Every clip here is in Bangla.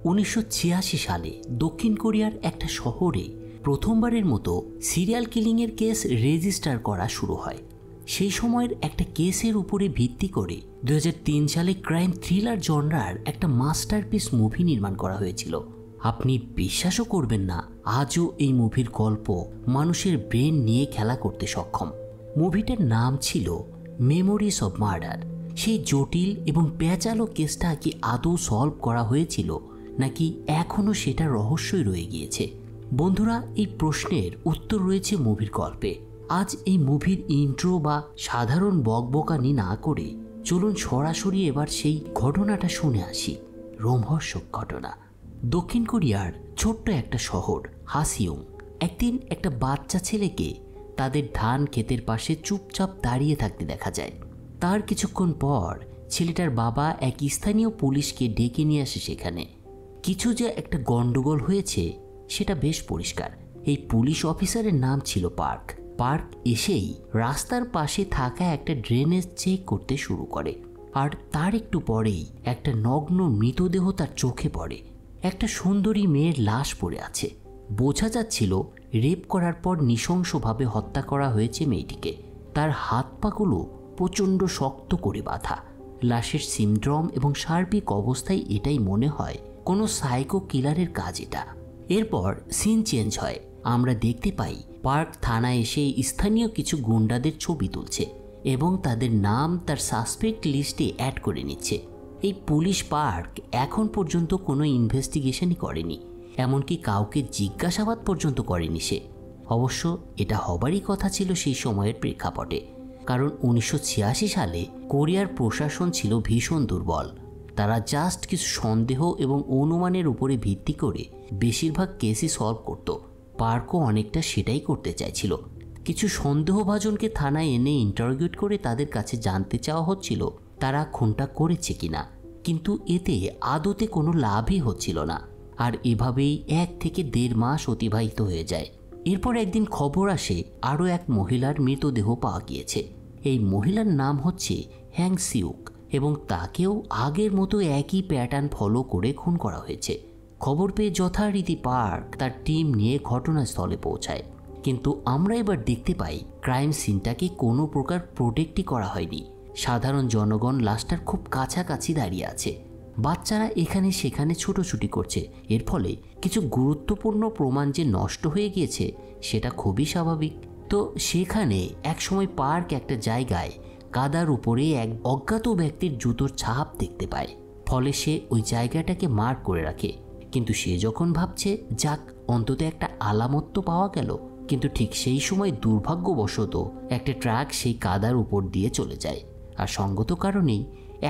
1986 সালে দক্ষিণ কোরিয়ার একটা শহরে প্রথমবারের মতো সিরিয়াল কিলিংয়ের কেস রেজিস্টার করা শুরু হয়। সেই সময়ের একটা কেসের উপরে ভিত্তি করে 2003 সালে ক্রাইম থ্রিলার জনরার একটা মাস্টারপিস মুভি নির্মাণ করা হয়েছিল। আপনি বিশ্বাসও করবেন না, আজও এই মুভির গল্প মানুষের ব্রেন নিয়ে খেলা করতে সক্ষম। মুভিটার নাম ছিল মেমোরিজ অব মার্ডার। সেই জটিল এবং পেঁচালো কেসটা কি আদৌ সলভ করা হয়েছিল, নাকি এখনও সেটা রহস্যই রয়ে গিয়েছে? বন্ধুরা, এই প্রশ্নের উত্তর রয়েছে মুভির গল্পে। আজ এই মুভির ইন্ট্রো বা সাধারণ বকবকানি না করে চলুন সরাসরি এবার সেই ঘটনাটা শুনে আসি। রোমহর্ষক ঘটনা। দক্ষিণ কোরিয়ার ছোট্ট একটা শহর হাসিউং। একদিন একটা বাচ্চা ছেলেকে তাদের ধান ক্ষেতের পাশে চুপচাপ দাঁড়িয়ে থাকতে দেখা যায়। তার কিছুক্ষণ পর ছেলেটার বাবা এক স্থানীয় পুলিশকে ডেকে নিয়ে আসে সেখানে। কিছু যে একটা গন্ডগোল হয়েছে সেটা বেশ পরিষ্কার। এই পুলিশ অফিসারের নাম ছিল পার্ক। পার্ক এসেই রাস্তার পাশে থাকা একটা ড্রেনেজ চেক করতে শুরু করে, আর তার একটু পরেই একটা নগ্ন মৃতদেহ তার চোখে পড়ে। একটা সুন্দরী মেয়ের লাশ পড়ে আছে। বোঝা যাচ্ছিল রেপ করার পর নৃশংসভাবে হত্যা করা হয়েছে মেয়েটিকে। তার হাত পাগুলো প্রচণ্ড শক্ত করে বাঁধা। লাশের সিমড্রম এবং সার্বিক অবস্থায় এটাই মনে হয় কোনো সাইকো কিলারের কাজ এটা। এরপর সিন চেঞ্জ হয়। আমরা দেখতে পাই পার্ক থানায় এসে স্থানীয় কিছু গুন্ডাদের ছবি তুলছে এবং তাদের নাম তার সাসপেক্ট লিস্টে অ্যাড করে নিচ্ছে। এই পুলিশ পার্ক এখন পর্যন্ত কোনো ইনভেস্টিগেশনই করেনি, এমনকি কাউকে জিজ্ঞাসাবাদ পর্যন্ত করেনি সে। অবশ্য এটা হবারই কথা ছিল সেই সময়ের প্রেক্ষাপটে, কারণ 1986 সালে কোরিয়ার প্রশাসন ছিল ভীষণ দুর্বল। তারা জাস্ট কিছু সন্দেহ এবং অনুমানের উপরে ভিত্তি করে বেশিরভাগ কেসই সলভ করত। পার্কও অনেকটা সেটাই করতে চাইছিল। কিছু সন্দেহভাজনকে থানায় এনে ইন্টারোগেট করে তাদের কাছে জানতে চাওয়া হচ্ছিল তারা খুনটা করেছে কিনা, কিন্তু এতে আদতে কোনো লাভই হচ্ছিল না। আর এভাবেই 1 থেকে 1.5 মাস অতিবাহিত হয়ে যায়। এরপর একদিন খবর আসে আরও এক মহিলার মৃতদেহ পাওয়া গিয়েছে। এই মহিলার নাম হচ্ছে হ্যাং সিউক এবং তাকেও আগের মতো একই প্যাটার্ন ফলো করে খুন করা হয়েছে। খবর পেয়ে যথারীতি পার্ক তার টিম নিয়ে ঘটনাস্থলে পৌঁছায়, কিন্তু আমরা এবার দেখতে পাই ক্রাইম সিনটাকে কোনো প্রকার প্রোটেক্টই করা হয়নি। সাধারণ জনগণ লাশটার খুব কাছাকাছি দাঁড়িয়ে আছে। বাচ্চারা এখানে সেখানে ছুটোছুটি করছে। এর ফলে কিছু গুরুত্বপূর্ণ প্রমাণ যে নষ্ট হয়ে গিয়েছে সেটা খুবই স্বাভাবিক। তো সেখানে একসময় পার্ক একটা জায়গায় কাদার উপরে এক অজ্ঞাত ব্যক্তির জুতোর ছাপ দেখতে পায়। ফলে সে ওই জায়গাটাকে মার্ক করে রাখে। কিন্তু সে যখন ভাবছে যাক অন্তত একটা আলামত তো পাওয়া গেল, কিন্তু ঠিক সেই সময় দুর্ভাগ্যবশত একটা ট্রাক সেই কাদার উপর দিয়ে চলে যায়, আর সঙ্গত কারণেই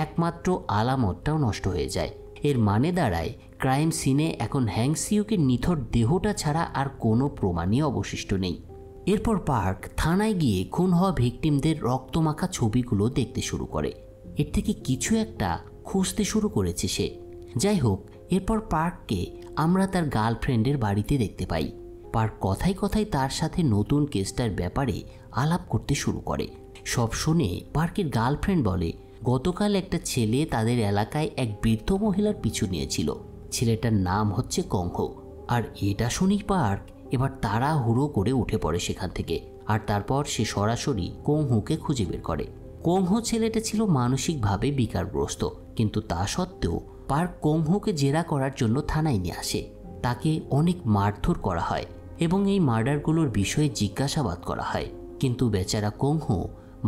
একমাত্র আলামতটাও নষ্ট হয়ে যায়। এর মানে দাঁড়ায় ক্রাইম সিনে এখন হ্যাং সিউকের নিথর দেহটা ছাড়া আর কোনো প্রমাণই অবশিষ্ট নেই। এরপর পার্ক থানায় গিয়ে খুন হওয়া ভিকটিমদের রক্তমাখা ছবিগুলো দেখতে শুরু করে। এর থেকে কিছু একটা খুঁজতে শুরু করেছে সে। যাই হোক, এরপর পার্ককে আমরা তার গার্লফ্রেন্ডের বাড়িতে দেখতে পাই। পার্ক কথায় কথায় তার সাথে নতুন কেসটার ব্যাপারে আলাপ করতে শুরু করে। সব শুনে পার্কের গার্লফ্রেন্ড বলে গতকাল একটা ছেলে তাদের এলাকায় এক বৃদ্ধ মহিলার পিছু নিয়েছিল। ছেলেটার নাম হচ্ছে কংহো। আর এটা শুনেই পার্ক এবার তাড়াহুড়ো করে উঠে পড়ে সেখান থেকে, আর তারপর সে সরাসরি কংহোকে খুঁজে বের করে। কংহো ছেলেটা ছিল মানসিকভাবে বিকারগ্রস্ত, কিন্তু তা সত্ত্বেও পার্ক কংহোকে জেরা করার জন্য থানায় নিয়ে আসে। তাকে অনেক মারধর করা হয় এবং এই মার্ডারগুলোর বিষয়ে জিজ্ঞাসাবাদ করা হয়, কিন্তু বেচারা কংহো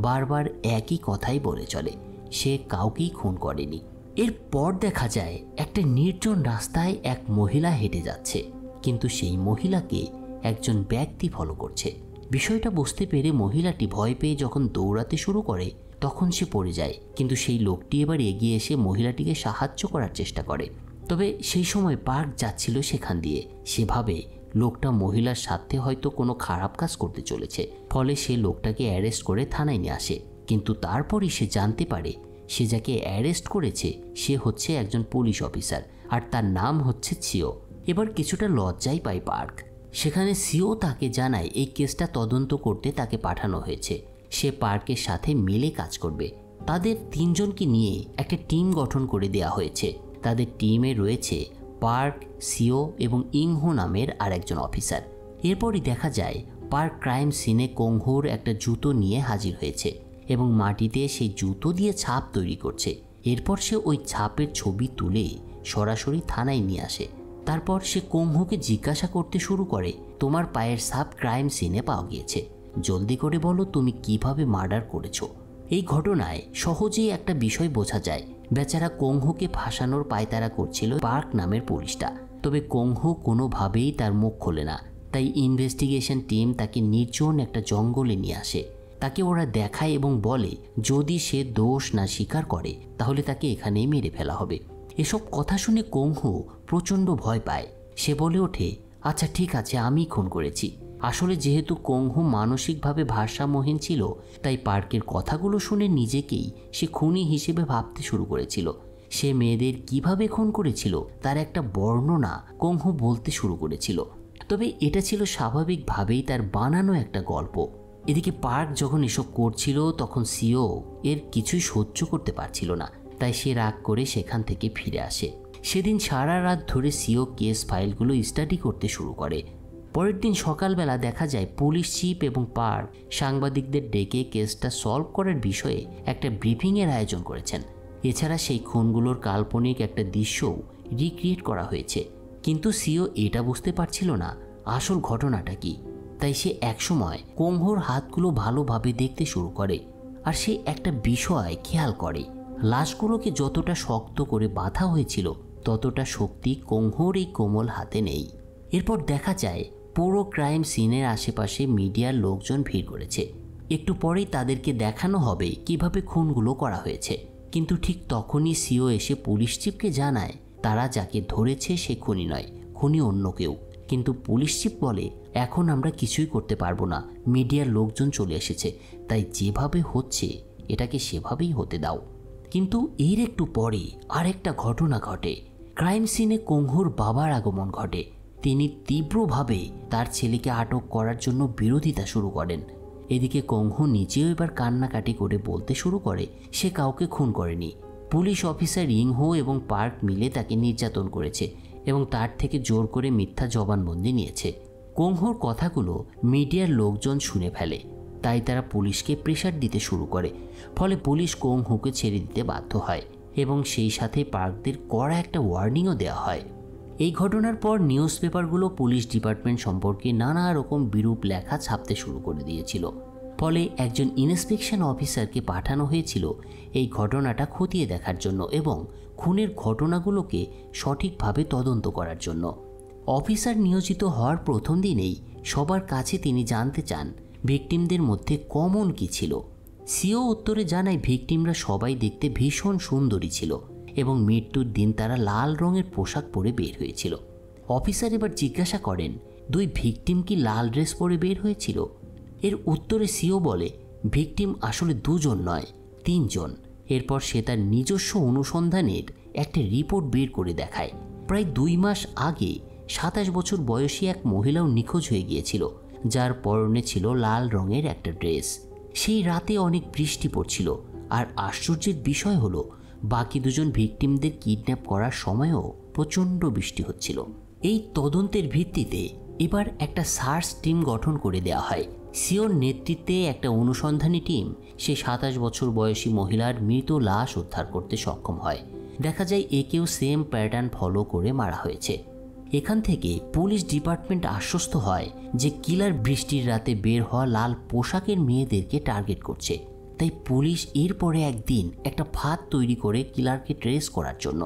বারবার একই কথাই বলে চলে, সে কাউকেই খুন করেনি। এরপর দেখা যায় একটা নির্জন রাস্তায় এক মহিলা হেঁটে যাচ্ছে, কিন্তু সেই মহিলাকে একজন ব্যক্তি ফলো করছে। বিষয়টা বুঝতে পেরে মহিলাটি ভয় পেয়ে যখন দৌড়াতে শুরু করে তখন সে পড়ে যায়, কিন্তু সেই লোকটি এবার এগিয়ে এসে মহিলাটিকে সাহায্য করার চেষ্টা করে। তবে সেই সময় পার্ক যাচ্ছিল সেখান দিয়ে। সেভাবে লোকটা মহিলার সাথে হয়তো কোনো খারাপ কাজ করতে চলেছে, ফলে সে লোকটাকে অ্যারেস্ট করে থানায় নিয়ে আসে। কিন্তু তারপরই সে জানতে পারে সে যাকে অ্যারেস্ট করেছে সে হচ্ছে একজন পুলিশ অফিসার, আর তার নাম হচ্ছে সিও। এবার কিছুটা লজ্জাই পায় পার্ক। সেখানে সিও তাকে জানায় এই কেসটা তদন্ত করতে তাকে পাঠানো হয়েছে, সে পার্কের সাথে মিলে কাজ করবে। তাদের 3 জনকে নিয়ে একটা টিম গঠন করে দেওয়া হয়েছে। তাদের টিমে রয়েছে পার্ক, সিও এবং ইংহো নামের আরেকজন অফিসার। এরপরই দেখা যায় পার্ক ক্রাইম সিনে কোংহোর একটা জুতো নিয়ে হাজির হয়েছে এবং মাটিতে সেই জুতো দিয়ে ছাপ তৈরি করছে। এরপর সে ওই ছাপের ছবি তুলে সরাসরি থানায় নিয়ে আসে। তারপর সে কোংহোকে জিজ্ঞাসা করতে শুরু করে, তোমার পায়ের ছাপ ক্রাইম সিনে পাওয়া গিয়েছে, জলদি করে বলো তুমি কিভাবে মার্ডার করেছো। এই ঘটনায় সহজেই একটা বিষয় বোঝা যায়, বেচারা কোংহোকে ফাঁসানোর পায়তারা করছিল পার্ক নামের পুলিশটা। তবে কোংহো কোনোভাবেই তার মুখ খোলে না। তাই ইনভেস্টিগেশন টিম তাকে নির্জন একটা জঙ্গলে নিয়ে আসে। তাকে ওরা দেখায় এবং বলে যদি সে দোষ না স্বীকার করে তাহলে তাকে এখানেই মেরে ফেলা হবে। এসব কথা শুনে কোংহো প্রচণ্ড ভয় পায়। সে বলে ওঠে, আচ্ছা ঠিক আছে, আমি খুন করেছি। আসলে যেহেতু কোংহো মানসিকভাবে ভারসাম্যহীন ছিল, তাই পার্কের কথাগুলো শুনে নিজেকেই সে খুনি হিসেবে ভাবতে শুরু করেছিল। সে মেয়েদের কিভাবে খুন করেছিল তার একটা বর্ণনা কোংহো বলতে শুরু করেছিল। তবে এটা ছিল স্বাভাবিকভাবেই তার বানানো একটা গল্প। এদিকে পার্ক যখন এসব করছিল তখন সিও এর কিছুই সহ্য করতে পারছিল না, তাই সে রাগ করে সেখান থেকে ফিরে আসে। সেদিন সারা রাত ধরে সিও কেস ফাইলগুলো স্টাডি করতে শুরু করে। পরের দিন সকালবেলা দেখা যায় পুলিশ চিফ এবং পার্ক সাংবাদিকদের ডেকে কেসটা সলভ করার বিষয়ে একটা ব্রিফিংয়ের আয়োজন করেছেন। এছাড়া সেই খুনগুলোর কাল্পনিক একটা দৃশ্যও রিক্রিয়েট করা হয়েছে। কিন্তু সিও এটা বুঝতে পারছিল না আসল ঘটনাটা কি। তাই সে একসময় কোংহোর হাতগুলো ভালোভাবে দেখতে শুরু করে, আর সে একটা বিষয় খেয়াল করে, লাশগুলোকে যতটা শক্ত করে বাঁধা হয়েছিল ততটা শক্তি কোংহোর এই কোমল হাতে নেই। এরপর দেখা যায় পুরো ক্রাইম সিনের আশেপাশে মিডিয়ার লোকজন ভিড় করেছে। একটু পরেই তাদেরকে দেখানো হবে কিভাবে খুনগুলো করা হয়েছে। কিন্তু ঠিক তখনই সিও এসে পুলিশ চিফকে জানায় তারা যাকে ধরেছে সে খুনি নয়, খুনি অন্য কেউ। কিন্তু পুলিশ চিফ বলে, এখন আমরা কিছুই করতে পারবো না, মিডিয়ার লোকজন চলে এসেছে, তাই যেভাবে হচ্ছে এটাকে সেভাবেই হতে দাও। কিন্তু এর একটু পরে আরেকটা ঘটনা ঘটে। ক্রাইম সিনে কোংহোর বাবার আগমন ঘটে। তিনি তীব্রভাবে তার ছেলেকে আটক করার জন্য বিরোধিতা শুরু করেন। এদিকে কোংহো নিজেও এবার কান্নাকাটি করে বলতে শুরু করে সে কাউকে খুন করেনি। পুলিশ অফিসার ইংহো এবং পার্ক মিলে তাকে নির্যাতন করেছে এবং তার থেকে জোর করে মিথ্যা জবানবন্দি নিয়েছে। কোংহোর কথাগুলো মিডিয়ার লোকজন শুনে ফেলে, তাই তারা পুলিশকে প্রেশার দিতে শুরু করে। ফলে পুলিশ কোংহোকে ছেড়ে দিতে বাধ্য হয় এবং সেই সাথে পার্কদের কড়া একটা ওয়ার্নিংও দেওয়া হয়। এই ঘটনার পর নিউজ পেপারগুলো পুলিশ ডিপার্টমেন্ট সম্পর্কে নানা রকম বিরূপ লেখা ছাপতে শুরু করে দিয়েছিল। ফলে একজন ইন্সপেকশন অফিসারকে পাঠানো হয়েছিল এই ঘটনাটা খতিয়ে দেখার জন্য এবং খুনের ঘটনাগুলোকে সঠিকভাবে তদন্ত করার জন্য। অফিসার নিয়োজিত হওয়ার প্রথম দিনেই সবার কাছে তিনি জানতে চান ভিকটিমদের মধ্যে কমন কী ছিল। সিও উত্তরে জানায় ভিকটিমরা সবাই দেখতে ভীষণ সুন্দরী ছিল এবং মৃত্যুর দিন তারা লাল রঙের পোশাক পরে বের হয়েছিল। অফিসার এবার জিজ্ঞাসা করেন, দুই ভিকটিম কি লাল ড্রেস পরে বের হয়েছিল? এর উত্তরে সিও বলে, ভিকটিম আসলে দুজন নয়, তিনজন। এরপর সে তার নিজস্ব অনুসন্ধানের একটা রিপোর্ট বের করে দেখায়। প্রায় 2 মাস আগে 27 বছর বয়সী এক মহিলাও নিখোঁজ হয়ে গিয়েছিল, যার পরনে ছিল লাল রঙের একটা ড্রেস। সেই রাতে অনেক বৃষ্টি পড়ছিল, আর আশ্চর্যের বিষয় হলো বাকি দুজন ভিকটিমদের কিডন্যাপ করার সময়ও প্রচণ্ড বৃষ্টি হচ্ছিল। এই তদন্তের ভিত্তিতে এবার একটা সার্চ টিম গঠন করে দেওয়া হয়। সিওর নেতৃত্বে একটা অনুসন্ধানী টিম সে 27 বছর বয়সী মহিলার মৃত লাশ উদ্ধার করতে সক্ষম হয়। দেখা যায় একেও সেম প্যাটার্ন ফলো করে মারা হয়েছে। এখান থেকে পুলিশ ডিপার্টমেন্ট আশ্বস্ত হয় যে কিলার বৃষ্টির রাতে বের হওয়া লাল পোশাকের মেয়েদেরকে টার্গেট করছে। তাই পুলিশ এরপরে একদিন একটা ফাঁদ তৈরি করে কিলারকে ট্রেস করার জন্য।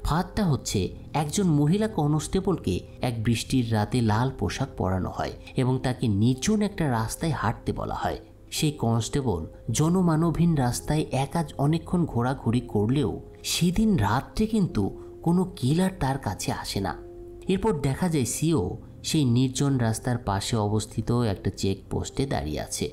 ফাঁদটা হচ্ছে একজন মহিলা কনস্টেবলকে এক বৃষ্টির রাতে লাল পোশাক পরানো হয় এবং তাকে নির্জন একটা রাস্তায় হাঁটতে বলা হয়। সেই কনস্টেবল জনমানবহীন রাস্তায় একা অনেকক্ষণ ঘোরাঘুরি করলেও সেদিন রাত্রে কিন্তু কোনো কিলার তার কাছে আসে না। এরপর দেখা যায় সিও সেই নির্জন রাস্তার পাশে অবস্থিত একটা চেকপোস্টে দাঁড়িয়ে আছে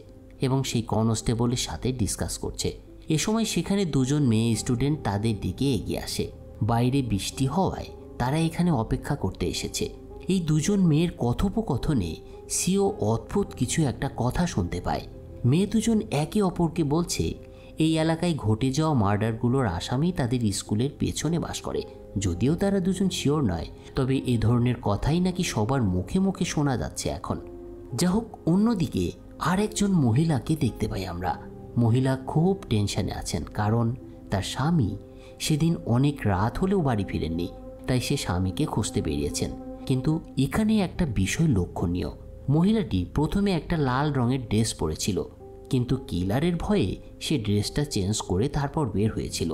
এবং সেই কনস্টেবলের সাথে ডিসকাস করছে। এ সময় সেখানে দুজন মেয়ে স্টুডেন্ট তাদের দিকে এগিয়ে আসে। বাইরে বৃষ্টি হওয়ায় তারা এখানে অপেক্ষা করতে এসেছে। এই দুজন মেয়ের কথোপকথনে সিও অদ্ভুত কিছু একটা কথা শুনতে পায়। মেয়ে দুজন একে অপরকে বলছে, এই এলাকায় ঘটে যাওয়া মার্ডারগুলোর আসামি তাদের স্কুলের পেছনে বাস করে। যদিও তারা দুজন শিওর নয়, তবে এ ধরনের কথাই নাকি সবার মুখে মুখে শোনা যাচ্ছে এখন। যা হোক, অন্যদিকে আর একজন মহিলাকে দেখতে পাই আমরা। মহিলা খুব টেনশনে আছেন, কারণ তার স্বামী সেদিন অনেক রাত হলেও বাড়ি ফিরেননি। তাই সে স্বামীকে খুঁজতে বেরিয়েছেন। কিন্তু এখানে একটা বিষয় লক্ষণীয়। মহিলাটি প্রথমে একটা লাল রঙের ড্রেস পরেছিল, কিন্তু কিলারের ভয়ে সে ড্রেসটা চেঞ্জ করে তারপর বের হয়েছিল।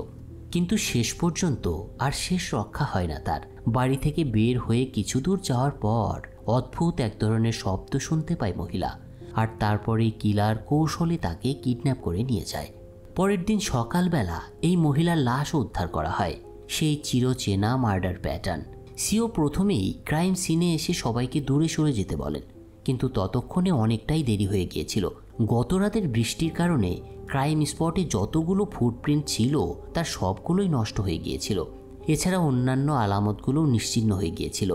কিন্তু শেষ পর্যন্ত আর শেষ রক্ষা হয় না তার। বাড়ি থেকে বের হয়ে কিছু দূর যাওয়ার পর অদ্ভুত এক ধরনের শব্দ শুনতে পায় মহিলা, আর তারপরেই কিলার কৌশলে তাকে কিডন্যাপ করে নিয়ে যায়। পরের দিন সকালবেলা এই মহিলার লাশ উদ্ধার করা হয়। সেই চিরচেনা মার্ডার প্যাটার্ন। সিও প্রথমেই ক্রাইম সিনে এসে সবাইকে দূরে সরে যেতে বলেন, কিন্তু ততক্ষণে অনেকটাই দেরি হয়ে গিয়েছিল। গত রাতের বৃষ্টির কারণে ক্রাইম স্পটে যতগুলো ফুটপ্রিন্ট ছিল তার সবগুলোই নষ্ট হয়ে গিয়েছিল। এছাড়া অন্যান্য আলামতগুলো নিশ্চিহ্ন হয়ে গিয়েছিল।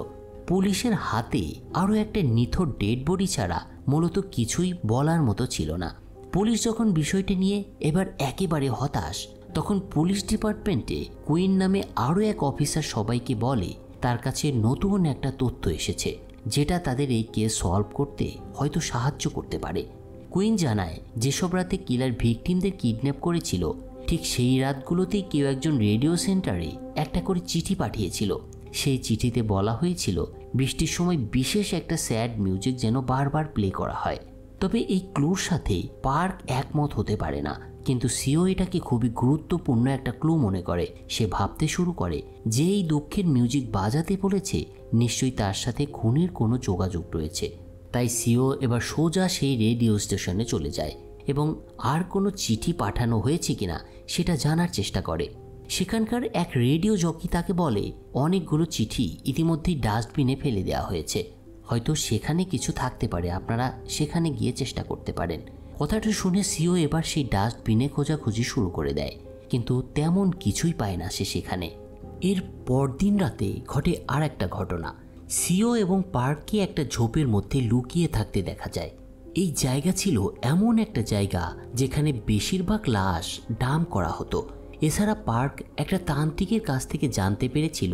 পুলিশের হাতে আরও একটা নিথর ডেড বডি ছাড়া মূলত কিছুই বলার মতো ছিল না। পুলিশ যখন বিষয়টি নিয়ে এবার একেবারে হতাশ, তখন পুলিশ ডিপার্টমেন্টে কুইন নামে আরও এক অফিসার সবাইকে বলে তার কাছে নতুন একটা তথ্য এসেছে, যেটা তাদের এই কেস সলভ করতে হয়তো সাহায্য করতে পারে। কুইন জানায় যেসব রাতে কিলার ভিকটিমদের কিডন্যাপ করেছিল, ঠিক সেই রাতগুলোতেই কেউ একজন রেডিও সেন্টারে একটা করে চিঠি পাঠিয়েছিল। সেই চিঠিতে বলা হয়েছিল বৃষ্টির সময় বিশেষ একটা স্যাড মিউজিক যেন বারবার প্লে করা হয়। তবে এই ক্লুর সাথে পার্ক একমত হতে পারে না, কিন্তু সিও এটাকে খুবই গুরুত্বপূর্ণ একটা ক্লু মনে করে। সে ভাবতে শুরু করে যে এই দুঃখের মিউজিক বাজাতে বলেছে নিশ্চয়ই তার সাথে খুনের কোনো যোগাযোগ রয়েছে। তাই সিও এবার সোজা সেই রেডিও স্টেশনে চলে যায় এবং আর কোনো চিঠি পাঠানো হয়েছে কিনা সেটা জানার চেষ্টা করে। সেখানকার এক রেডিও জকি তাকে বলে অনেকগুলো চিঠি ইতিমধ্যেই ডাস্টবিনে ফেলে দেওয়া হয়েছে, হয়তো সেখানে কিছু থাকতে পারে, আপনারা সেখানে গিয়ে চেষ্টা করতে পারেন। কথাটা শুনে সিও এবার সেই ডাস্টবিনে খোঁজাখুঁজি শুরু করে দেয়, কিন্তু তেমন কিছুই পায় না সে সেখানে। এর পরদিন রাতে ঘটে আর একটা ঘটনা। সিও এবং পার্ককে একটা ঝোপের মধ্যে লুকিয়ে থাকতে দেখা যায়। এই জায়গা ছিল এমন একটা জায়গা যেখানে বেশিরভাগ লাশ ডাম্প করা হতো। এছাড়া পার্ক একটা তান্ত্রিকের কাছ থেকে জানতে পেরেছিল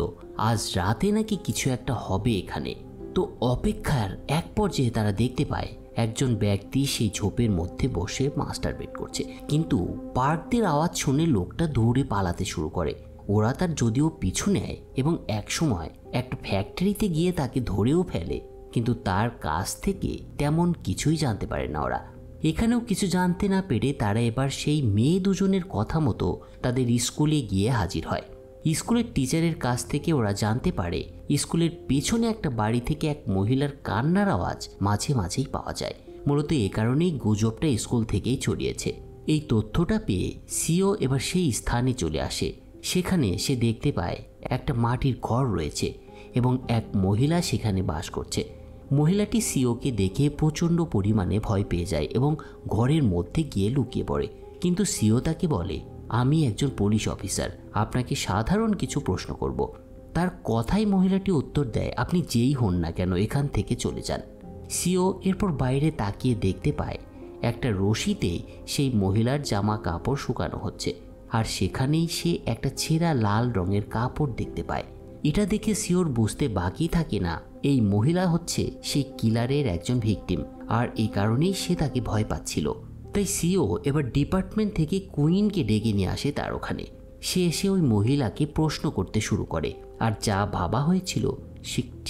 আজ রাতে নাকি কিছু একটা হবে এখানে। তো অপেক্ষার এক পর্যায়ে তারা দেখতে পায় একজন ব্যক্তি সেই ঝোপের মধ্যে বসে মাস্টারবেট করছে, কিন্তু পার্কদের আওয়াজ শুনে লোকটা দৌড়ে পালাতে শুরু করে। ওরা তার যদিও পিছু নেয় এবং একসময় একটা ফ্যাক্টরিতে গিয়ে তাকে ধরেও ফেলে, কিন্তু তার কাছ থেকে তেমন কিছুই জানতে পারে না ওরা। এখানেও কিছু জানতে না পেরে তারা এবার সেই মেয়ে দুজনের কথা মতো তাদের স্কুলে গিয়ে হাজির হয়। স্কুলের টিচারের কাছ থেকে ওরা জানতে পারে স্কুলের পেছনে একটা বাড়ি থেকে এক মহিলার কান্নার আওয়াজ মাঝে মাঝেই পাওয়া যায়। মূলত এ কারণেই গুজবটা স্কুল থেকেই ছড়িয়েছে। এই তথ্যটা পেয়ে সিও এবার সেই স্থানে চলে আসে। সেখানে সে দেখতে পায় একটা মাটির ঘর রয়েছে এবং এক মহিলা সেখানে বাস করছে। মহিলাটি সিওকে দেখে প্রচণ্ড পরিমাণে ভয় পেয়ে যায় এবং ঘরের মধ্যে গিয়ে লুকিয়ে পড়ে। কিন্তু সিও তাকে বলে, আমি একজন পুলিশ অফিসার, আপনাকে সাধারণ কিছু প্রশ্ন করব। তার কথাই মহিলাটি উত্তর দেয়, আপনি যেই হন না কেন এখান থেকে চলে যান। সিও এরপর বাইরে তাকিয়ে দেখতে পায় একটা রশিতে সেই মহিলার জামা কাপড় শুকানো হচ্ছে, আর সেখানেই সে একটা ছেঁড়া লাল রঙের কাপড় দেখতে পায়। এটা দেখে সিওর বুঝতে বাকি থাকে না এই মহিলা হচ্ছে সেই কিলারের একজন ভিকটিম, আর এই কারণেই সে তাকে ভয় পাচ্ছিল। তাই সিও এবার ডিপার্টমেন্ট থেকে কুইনকে ডেকে নিয়ে আসে তার ওখানে। সে এসে ওই মহিলাকে প্রশ্ন করতে শুরু করে, আর যা ভাবা হয়েছিল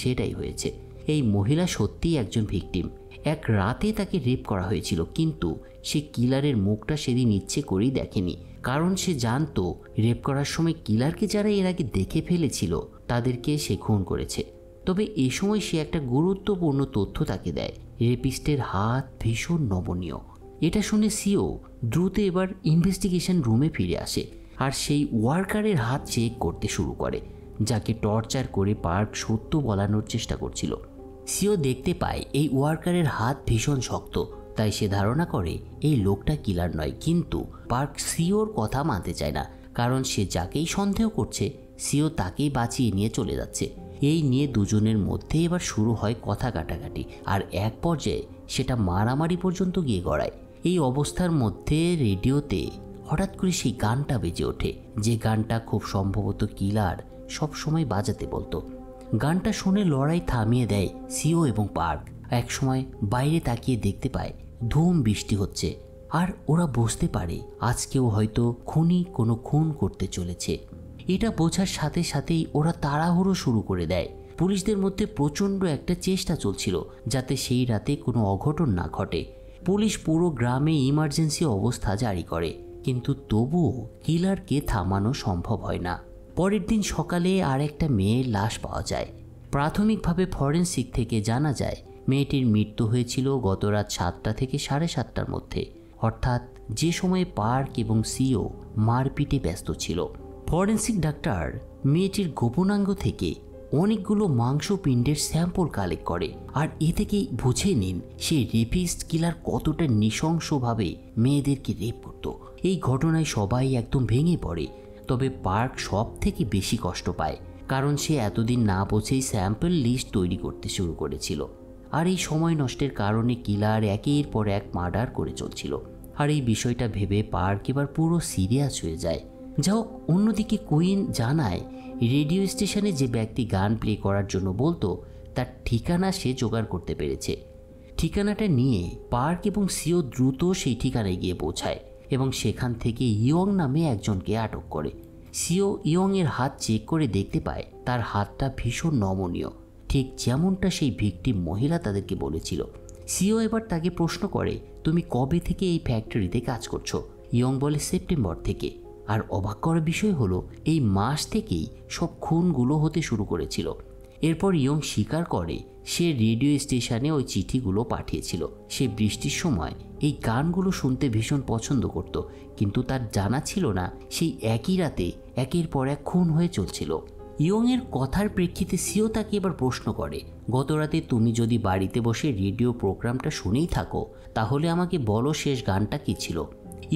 সেটাই হয়েছে। এই মহিলা সত্যিই একজন ভিকটিম। এক রাতে তাকে রেপ করা হয়েছিল, কিন্তু সে কিলারের মুখটা সেদিন ইচ্ছে করেই দেখেনি, কারণ সে জানতো রেপ করার সময় কিলারকে যারা এর আগে দেখে ফেলেছিল তাদেরকে সে খুন করেছে। তবে এ সময় সে একটা গুরুত্বপূর্ণ তথ্য তাকে দেয়, রেপিস্টের হাত ভীষণ নমনীয়। এটা শুনে সিও দ্রুত এবার ইনভেস্টিগেশন রুমে ফিরে আসে আর সেই ওয়ার্কারের হাত চেক করতে শুরু করে, যাকে টর্চার করে পার্ক সত্য বলানোর চেষ্টা করছিল। সিও দেখতে পায় এই ওয়ার্কারের হাত ভীষণ শক্ত, তাই সে ধারণা করে এই লোকটা কিলার নয়। কিন্তু পার্ক সিওর কথা মানতে চায় না, কারণ সে যাকেই সন্দেহ করছে সিও তাকেই বাঁচিয়ে নিয়ে চলে যাচ্ছে। এই নিয়ে দুজনের মধ্যে এবার শুরু হয় কথা কাটাকাটি, আর এক পর্যায়ে সেটা মারামারি পর্যন্ত গিয়ে গড়ায়। এই অবস্থার মধ্যে রেডিওতে হঠাৎ করে সেই গানটা বেজে ওঠে, যে গানটা খুব সম্ভবত কিলার সবসময় বাজাতে বলতো। গানটা শুনে লড়াই থামিয়ে দেয় সিও এবং পার্ক। একসময় বাইরে তাকিয়ে দেখতে পায় ধুম বৃষ্টি হচ্ছে, আর ওরা বুঝতে পারে আজকেও হয়তো খুনি কোনো খুন করতে চলেছে। এটা বোঝার সাথে সাথেই ওরা তাড়াহুড়ো শুরু করে দেয়। পুলিশদের মধ্যে প্রচণ্ড একটা চেষ্টা চলছিল যাতে সেই রাতে কোনো অঘটন না ঘটে। পুলিশ পুরো গ্রামে ইমার্জেন্সি অবস্থা জারি করে, কিন্তু তবুও কিলারকে থামানো সম্ভব হয় না। পরের দিন সকালে আর একটা মেয়ের লাশ পাওয়া যায়। প্রাথমিকভাবে ফরেনসিক থেকে জানা যায় মেয়েটির মৃত্যু হয়েছিল গত রাত 7টা থেকে 7:30টার মধ্যে, অর্থাৎ যে সময়ে পার্ক এবং সিও মারপিটে ব্যস্ত ছিল। ফরেনসিক ডাক্তার মেয়েটির গোপনাঙ্গ থেকে অনেকগুলো মাংসপিণ্ডের স্যাম্পল কালেক্ট করে, আর এ থেকেই বুঝে নিন সেই রেপিস্ট কিলার কতটা নৃশংসভাবে মেয়েদেরকে রেপ করত। এই ঘটনায় সবাই একদম ভেঙে পড়ে, তবে পার্ক সব থেকে বেশি কষ্ট পায়, কারণ সে এতদিন না বুঝেই স্যাম্পল লিস্ট তৈরি করতে শুরু করেছিল। আর এই সময় নষ্টের কারণে কিলার একের পর এক মার্ডার করে চলছিল। আর এই বিষয়টা ভেবে পার্ক এবার পুরো সিরিয়াস হয়ে যায়। যা হোক, অন্যদিকে কুইন জানায় রেডিও স্টেশনে যে ব্যক্তি গান প্লে করার জন্য বলতো তার ঠিকানা সে জোগাড় করতে পেরেছে। ঠিকানাটা নিয়ে পার্ক এবং সিও দ্রুত সেই ঠিকানায় গিয়ে পৌঁছায় এবং সেখান থেকে ইয়ং নামে একজনকে আটক করে। সিও ইয়ং এর হাত চেক করে দেখতে পায় তার হাতটা ভীষণ নমনীয়, ঠিক যেমনটা সেই ভিকটিম মহিলা তাদেরকে বলেছিল। সিও এবার তাকে প্রশ্ন করে, তুমি কবে থেকে এই ফ্যাক্টরিতে কাজ করছো? ইয়ং বলে, সেপ্টেম্বর থেকে। আর অবাক করার বিষয় হলো এই মাস থেকেই সব খুনগুলো হতে শুরু করেছিল। এরপর ইয়ং স্বীকার করে সে রেডিও স্টেশনে ওই চিঠিগুলো পাঠিয়েছিল। সে বৃষ্টির সময় এই গানগুলো শুনতে ভীষণ পছন্দ করত, কিন্তু তার জানা ছিল না সেই একই রাতে একের পর এক খুন হয়ে চলছিল। ইয়ং এর কথার প্রেক্ষিতে সিও তাকে এবার প্রশ্ন করে, গত রাতে তুমি যদি বাড়িতে বসে রেডিও প্রোগ্রামটা শুনেই থাকো তাহলে আমাকে বলো শেষ গানটা কী ছিল?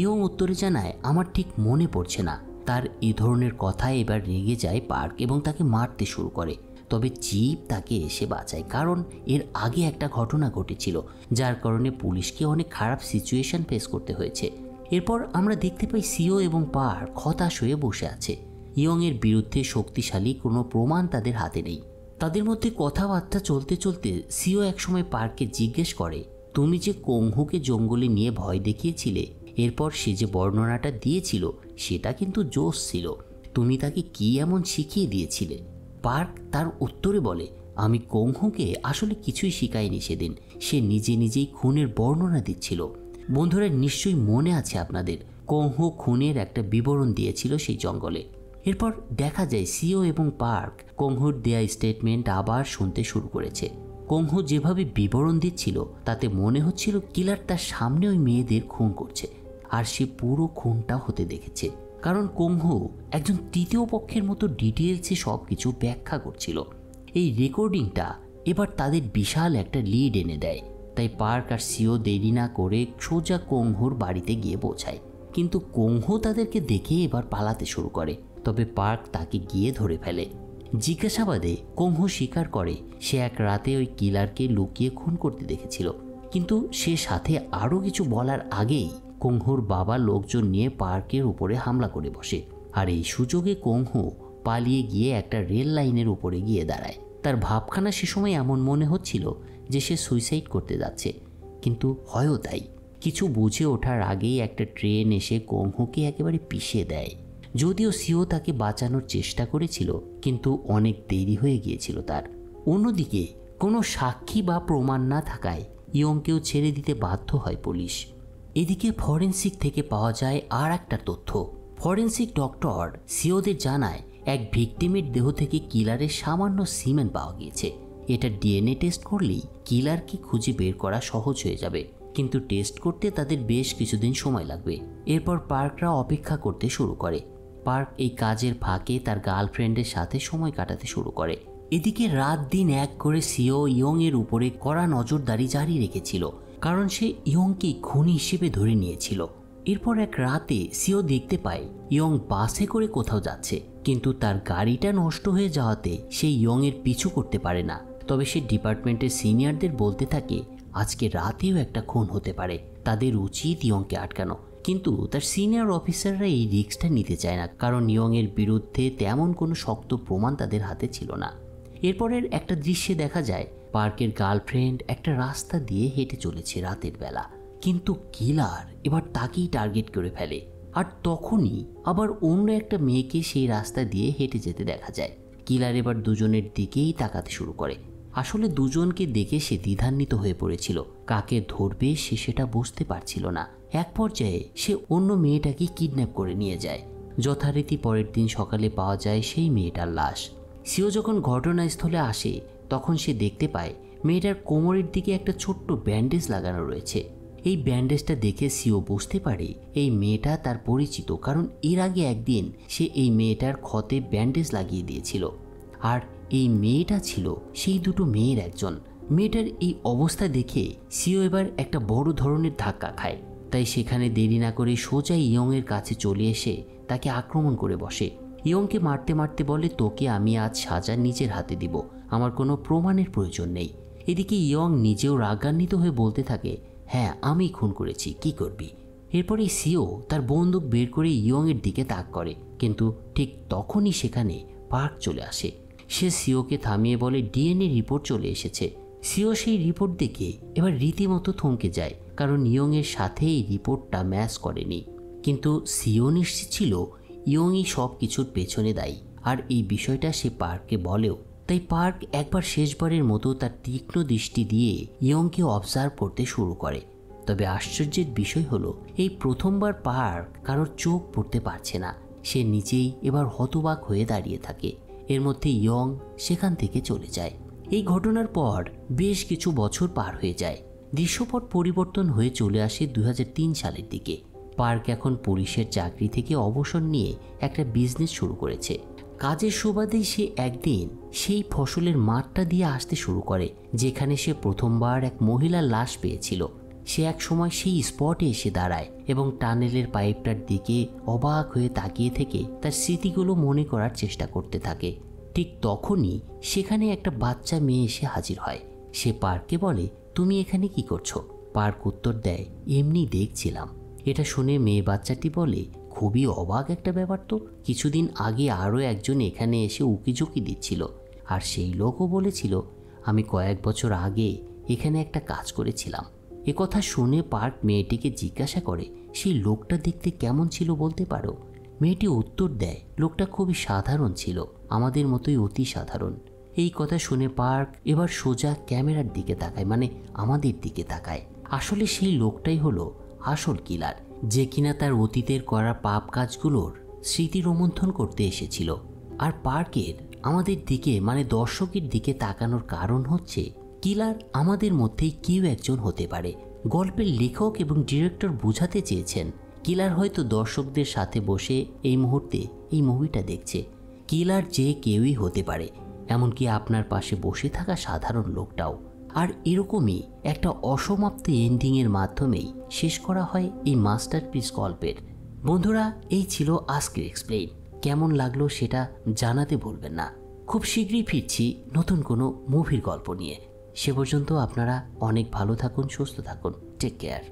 ইয়ং উত্তরে জানায়, আমার ঠিক মনে পড়ছে না। তার এ ধরনের কথায় এবার রেগে যায় পার্ক এবং তাকে মারতে শুরু করে। তবে চিপ তাকে এসে বাঁচায়, কারণ এর আগে একটা ঘটনা ঘটেছিল যার কারণে পুলিশকে অনেক খারাপ সিচুয়েশন ফেস করতে হয়েছে। এরপর আমরা দেখতে পাই সিও এবং পার্ক হতাশ হয়ে বসে আছে। ইয়ং এর বিরুদ্ধে শক্তিশালী কোনো প্রমাণ তাদের হাতে নেই। তাদের মধ্যে কথাবার্তা চলতে চলতে সিও একসময় পার্ককে জিজ্ঞেস করে, তুমি যে কোংহুকে জঙ্গলে নিয়ে ভয় দেখিয়েছিলে, এরপর সে যে বর্ণনাটা দিয়েছিল সেটা কিন্তু জোশ ছিল। তুমি তাকে কি এমন শিখিয়ে দিয়েছিলে? পার্ক তার উত্তরে বলে, আমি কোংহুকে আসলে কিছুই শিখাইনি সেদিন, সে নিজে নিজেই খুনের বর্ণনা দিচ্ছিল। বন্ধুরা, নিশ্চয়ই মনে আছে আপনাদের, কোংহু খুনের একটা বিবরণ দিয়েছিল সেই জঙ্গলে। এরপর দেখা যায় সিও এবং পার্ক কোংহুর দেয়া স্টেটমেন্ট আবার শুনতে শুরু করেছে। কোংহু যেভাবে বিবরণ দিচ্ছিল তাতে মনে হচ্ছিল কিলার তার সামনে ওই মেয়েদের খুন করছে, আর সে পুরো খুনটা হতে দেখেছে। কারণ কোংহু একজন তৃতীয় পক্ষের মতো ডিটেলসে সব কিছু ব্যাখ্যা করছিল। এই রেকর্ডিংটা এবার তাদের বিশাল একটা লিড এনে দেয়। তাই পার্ক আর সিও দেরি না করে সোজা কোংহুর বাড়িতে গিয়ে পৌঁছায়। কিন্তু কোংহু তাদেরকে দেখে এবার পালাতে শুরু করে, তবে পার্ক তাকে গিয়ে ধরে ফেলে। জিজ্ঞাসাবাদে কোংহু স্বীকার করে সে এক রাতে ওই কিলারকে লুকিয়ে খুন করতে দেখেছিল, কিন্তু সে সাথে আরও কিছু বলার আগেই কোংহুর বাবা লোকজন নিয়ে পার্কের উপরে হামলা করে বসে। আর এই সুযোগে কোংহু পালিয়ে গিয়ে একটা রেল লাইনের উপরে গিয়ে দাঁড়ায়। তার ভাবখানা সে সময় এমন মনে হচ্ছিল যে সে সুইসাইড করতে যাচ্ছে, কিন্তু হয়ও তাই। কিছু বুঝে ওঠার আগেই একটা ট্রেন এসে কোংহুকে একেবারে পিষে দেয়। যদিও সিও তাকে বাঁচানোর চেষ্টা করেছিল, কিন্তু অনেক দেরি হয়ে গিয়েছিল তার। অন্যদিকে কোনো সাক্ষী বা প্রমাণ না থাকায় ইয়ংকেও ছেড়ে দিতে বাধ্য হয় পুলিশ। এদিকে ফরেনসিক থেকে পাওয়া যায় আর একটা তথ্য। ফরেনসিক ডক্টর সিওদের জানায় এক ভিকটিমের দেহ থেকে কিলারের সামান্য সিমেন্ট পাওয়া গিয়েছে। এটা ডিএনএ টেস্ট করলেই কিলারকে খুঁজে বের করা সহজ হয়ে যাবে, কিন্তু টেস্ট করতে তাদের বেশ কিছুদিন সময় লাগবে। এরপর পার্করা অপেক্ষা করতে শুরু করে। পার্ক এই কাজের ফাঁকে তার গার্লফ্রেন্ডের সাথে সময় কাটাতে শুরু করে। এদিকে রাত দিন এক করে সিও ইয়ং এর উপরে কড়া নজরদারি জারি রেখেছিল, কারণ সে ইয়ংকে খুনি হিসেবে ধরে নিয়েছিল। এরপর এক রাতে সিও দেখতে পায় ইয়ং বাসে করে কোথাও যাচ্ছে, কিন্তু তার গাড়িটা নষ্ট হয়ে যাওয়াতে সে ইয়ং এর পিছু করতে পারে না। তবে সে ডিপার্টমেন্টের সিনিয়রদের বলতে থাকে আজকে রাতেও একটা খুন হতে পারে, তাদের উচিত ইয়ংকে আটকানো। কিন্তু তার সিনিয়র অফিসাররা এই রিস্কটা নিতে চায় না, কারণ ইয়ংয়ের বিরুদ্ধে তেমন কোনো শক্ত প্রমাণ তাদের হাতে ছিল না। এরপরের একটা দৃশ্যে দেখা যায় পার্কের গার্লফ্রেন্ড একটা রাস্তা দিয়ে হেঁটে চলেছে রাতের বেলা, কিন্তু কিলার এবার তাকেই টার্গেট করে ফেলে। আর তখনই আবার অন্য একটা মেয়েকে সেই রাস্তা দিয়ে হেঁটে যেতে দেখা যায়। কিলার এবার দুজনের দিকেই তাকাতে শুরু করে। আসলে দুজনকে দেখে সে দ্বিধান্বিত হয়ে পড়েছিল, কাকে ধরবে সে সেটা বুঝতে পারছিল না। এক পর্যায়ে সে অন্য মেয়েটাকে কিডন্যাপ করে নিয়ে যায়। যথারীতি পরের দিন সকালে পাওয়া যায় সেই মেয়েটার লাশ। সিও যখন ঘটনাস্থলে আসে তখন সে দেখতে পায় মেয়েটার কোমরের দিকে একটা ছোট্ট ব্যান্ডেজ লাগানো রয়েছে। এই ব্যান্ডেজটা দেখে সিও বুঝতে পারে এই মেয়েটা তার পরিচিত, কারণ এর আগে একদিন সে এই মেয়েটার ক্ষতে ব্যান্ডেজ লাগিয়ে দিয়েছিল। আর এই মেয়েটা ছিল সেই দুটো মেয়ের একজন। মেয়েটার এই অবস্থা দেখে সিও এবার একটা বড় ধরনের ধাক্কা খায়। তাই সেখানে দেরি না করে সোজা ইয়ংয়ের কাছে চলে এসে তাকে আক্রমণ করে বসে। ইয়ংকে মারতে মারতে বলে, তোকে আমি আজ সাজা নিজের হাতে দিব, আমার কোনো প্রমাণের প্রয়োজন নেই। এদিকে ইয়ং নিজেও রাগান্বিত হয়ে বলতে থাকে, হ্যাঁ আমি খুন করেছি, কি করবি। এরপরে সিও তার বন্দুক বের করে ইয়ংয়ের দিকে তাক করে, কিন্তু ঠিক তখনই সেখানে পার্ক চলে আসে। সে সিওকে থামিয়ে বলে ডিএনএ রিপোর্ট চলে এসেছে। সিও সেই রিপোর্ট দেখে এবার রীতিমতো থমকে যায়, কারণ ইয়ংয়ের সাথে এই রিপোর্টটা ম্যাচ করেনি। কিন্তু সিও নিশ্চিত ছিল ইয়ংই সব কিছুর পেছনে দায়ী, আর এই বিষয়টা সে পার্ককে বলেও। তাই পার্ক একবার শেষবারের মতো তার তীক্ষ্ণ দৃষ্টি দিয়ে ইয়ংকে অবজার্ভ করতে শুরু করে। তবে আশ্চর্যের বিষয় হলো এই প্রথমবার পার্ক কারোর চোখ পড়তে পারছে না। সে নিজেই এবার হতবাক হয়ে দাঁড়িয়ে থাকে। এর মধ্যে ইয়ং সেখান থেকে চলে যায়। এই ঘটনার পর বেশ কিছু বছর পার হয়ে যায়। দৃশ্যপট পরিবর্তন হয়ে চলে আসে 2003 সালের দিকে। পার্ক এখন পুলিশের চাকরি থেকে অবসর নিয়ে একটা বিজনেস শুরু করেছে। কাজের সুবাদেই সে একদিন সেই ফসলের মাঠটা দিয়ে আসতে শুরু করে যেখানে সে প্রথমবার এক মহিলার লাশ পেয়েছিল। সে এক সময় সেই স্পটে এসে দাঁড়ায় এবং টানেলের পাইপটার দিকে অবাক হয়ে তাকিয়ে থেকে তার স্মৃতিগুলো মনে করার চেষ্টা করতে থাকে। ঠিক তখনই সেখানে একটা বাচ্চা মেয়ে এসে হাজির হয়। সে পার্ককে বলে, তুমি এখানে কি করছো? পার্ক উত্তর দেয়, এমনি দেখছিলাম। এটা শুনে মেয়ে বাচ্চাটি বলে, খুবই অবাক একটা ব্যাপার তো, কিছুদিন আগে আরও একজন এখানে এসে উকিঝুঁকি দিচ্ছিল, আর সেই লোকও বলেছিল আমি কয়েক বছর আগে এখানে একটা কাজ করেছিলাম। একথা শুনে পার্ক মেয়েটিকে জিজ্ঞাসা করে, সেই লোকটা দেখতে কেমন ছিল বলতে পারো? মেয়েটি উত্তর দেয়, লোকটা খুবই সাধারণ ছিল, আমাদের মতোই অতি সাধারণ। এই কথা শুনে পার্ক এবার সোজা ক্যামেরার দিকে তাকায়, মানে আমাদের দিকে তাকায়। আসলে সেই লোকটাই হলো আসল কিলার, যে কিনা তার অতীতের করা পাপ কাজগুলোর স্মৃতি রোমন্থন করতে এসেছিল। আর পার্কের আমাদের দিকে মানে দর্শকের দিকে তাকানোর কারণ হচ্ছে কিলার আমাদের মধ্যেই কেউ একজন হতে পারে। গল্পের লেখক এবং ডিরেক্টর বোঝাতে চেয়েছেন কিলার হয়তো দর্শকদের সাথে বসে এই মুহূর্তে এই মুভিটা দেখছে। কিলার যে কেউই হতে পারে, এমনকি আপনার পাশে বসে থাকা সাধারণ লোকটাও। আর এরকমই একটা অসমাপ্ত এন্ডিংয়ের মাধ্যমেই শেষ করা হয় এই মাস্টারপিস গল্পের। বন্ধুরা, এই ছিল আজকের এক্সপ্লেইন। কেমন লাগলো সেটা জানাতে ভুলবেন না। খুব শীঘ্রই ফিরছি নতুন কোনো মুভির গল্প নিয়ে। সে পর্যন্ত আপনারা অনেক ভালো থাকুন, সুস্থ থাকুন। Take care.